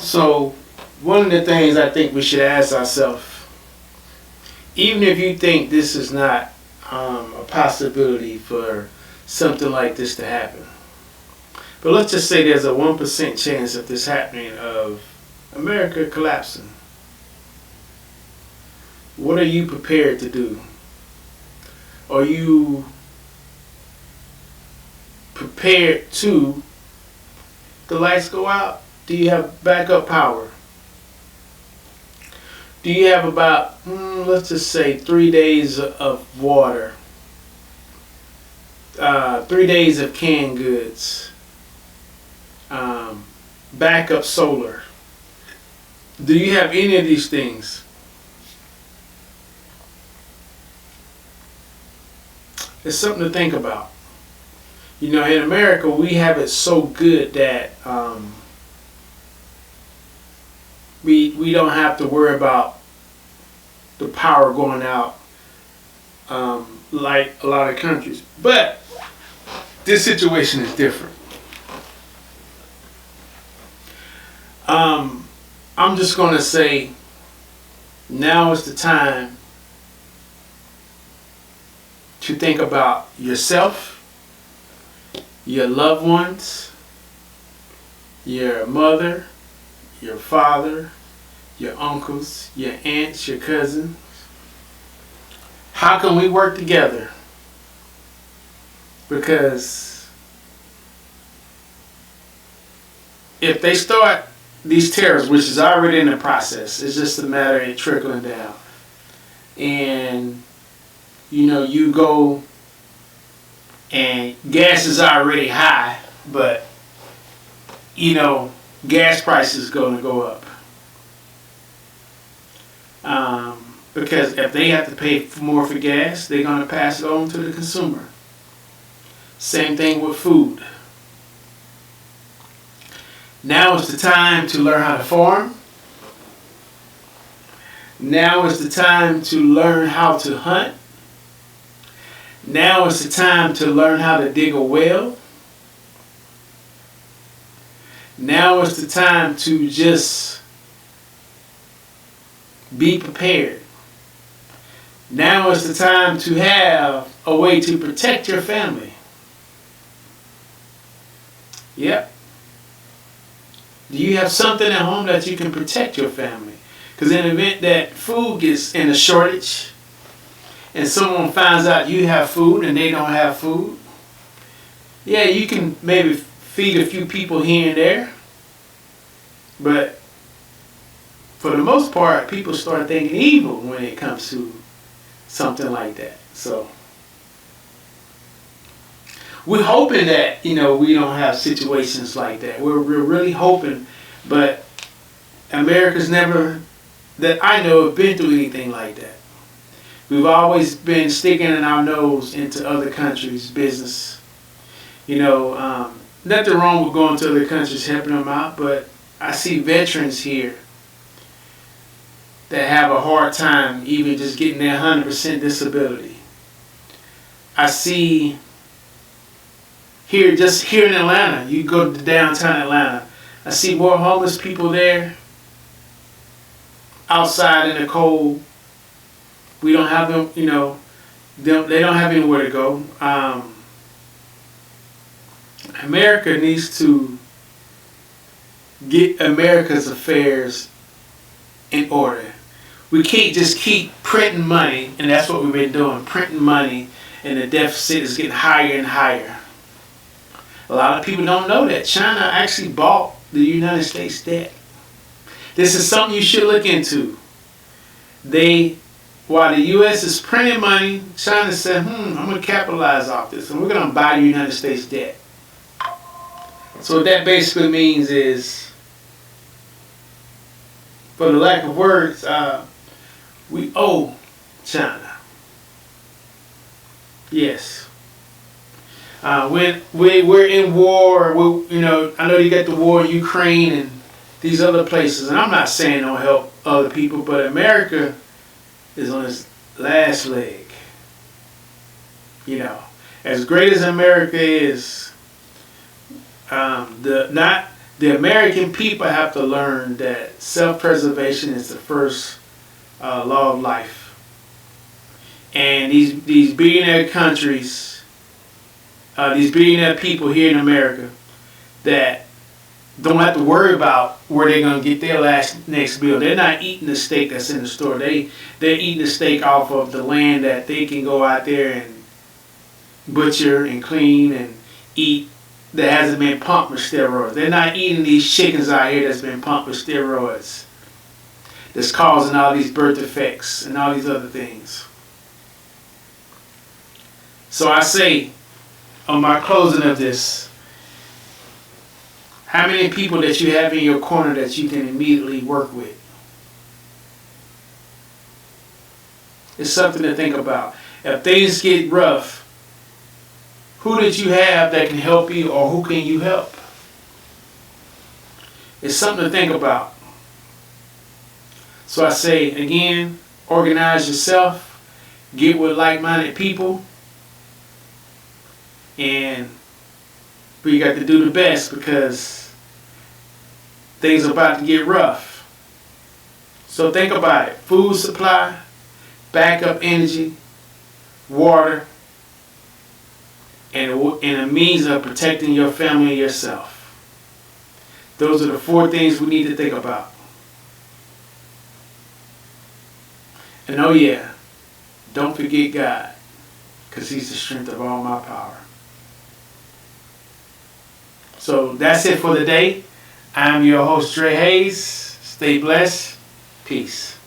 So, one of the things I think we should ask ourselves, even if you think this is not a possibility for something like this to happen, but let's just say there's a 1% chance of this happening, of America collapsing. What are you prepared to do? Are you prepared to the lights go out? Do you have backup power? Do you have about, let's just say, 3 days of water, 3 days of canned goods, backup solar? Do you have any of these things? It's something to think about. You know, in America, we have it so good that we don't have to worry about the power going out like a lot of countries. But this situation is different. I'm just going to say now is the time to think about yourself, your loved ones, your mother, your father, your uncles, your aunts, your cousins. How can we work together? Because if they start these tariffs, which is already in the process, it's just a matter of it trickling down. And, you know, you go and gas is already high, but, you know, gas prices going to go up. Because if they have to pay more for gas, they're going to pass it on to the consumer. Same thing with food. Now is the time to learn how to farm. Now is the time to learn how to hunt. Now is the time to learn how to dig a well. Now is the time to just be prepared. Now is the time to have a way to protect your family. Yep. Do you have something at home that you can protect your family? Because in the event that food gets in a shortage and someone finds out you have food and they don't have food, yeah, you can maybe feed a few people here and there. But for the most part, people start thinking evil when it comes to something like that. So we're hoping that, you know, we don't have situations like that. We're really hoping, but America's never, that I know, have been through anything like that. We've always been sticking our nose into other countries' business. You know, nothing wrong with going to other countries, helping them out, but I see veterans here that have a hard time even just getting their 100% disability. I see here, just here in Atlanta, you go to downtown Atlanta, I see more homeless people there, outside in the cold. We don't have them, you know, they don't have anywhere to go. America needs to get America's affairs in order. We can't just keep printing money, and that's what we've been doing, printing money, and the deficit is getting higher and higher. A lot of people don't know that China actually bought the United States debt. This is something you should look into. While the U.S. is printing money, China said, I'm going to capitalize off this, and we're going to buy the United States debt. So what that basically means is, for the lack of words, we owe China. Yes. When we're in war, I know you got the war in Ukraine and these other places, and I'm not saying don't help other people, but America is on its last leg. You know, as great as America is, The American people have to learn that self-preservation is the first law of life. And these billionaire countries, these billionaire people here in America that don't have to worry about where they're gonna get their next meal. They're not eating the steak that's in the store. They're eating the steak off of the land that they can go out there and butcher and clean and eat that hasn't been pumped with steroids. They're not eating these chickens out here that's been pumped with steroids. That's causing all these birth defects and all these other things. So I say, on my closing of this, how many people that you have in your corner that you can immediately work with? It's something to think about. If things get rough, who did you have that can help you, or who can you help? It's something to think about. So I say, again, organize yourself, get with like-minded people, and we got to do the best because things are about to get rough. So think about it. Food supply, backup energy, water, and a means of protecting your family and yourself. Those are the 4 things we need to think about. And oh yeah, don't forget God, because He's the strength of all my power. So that's it for the day. I'm your host, Dre Hayes. Stay blessed. Peace.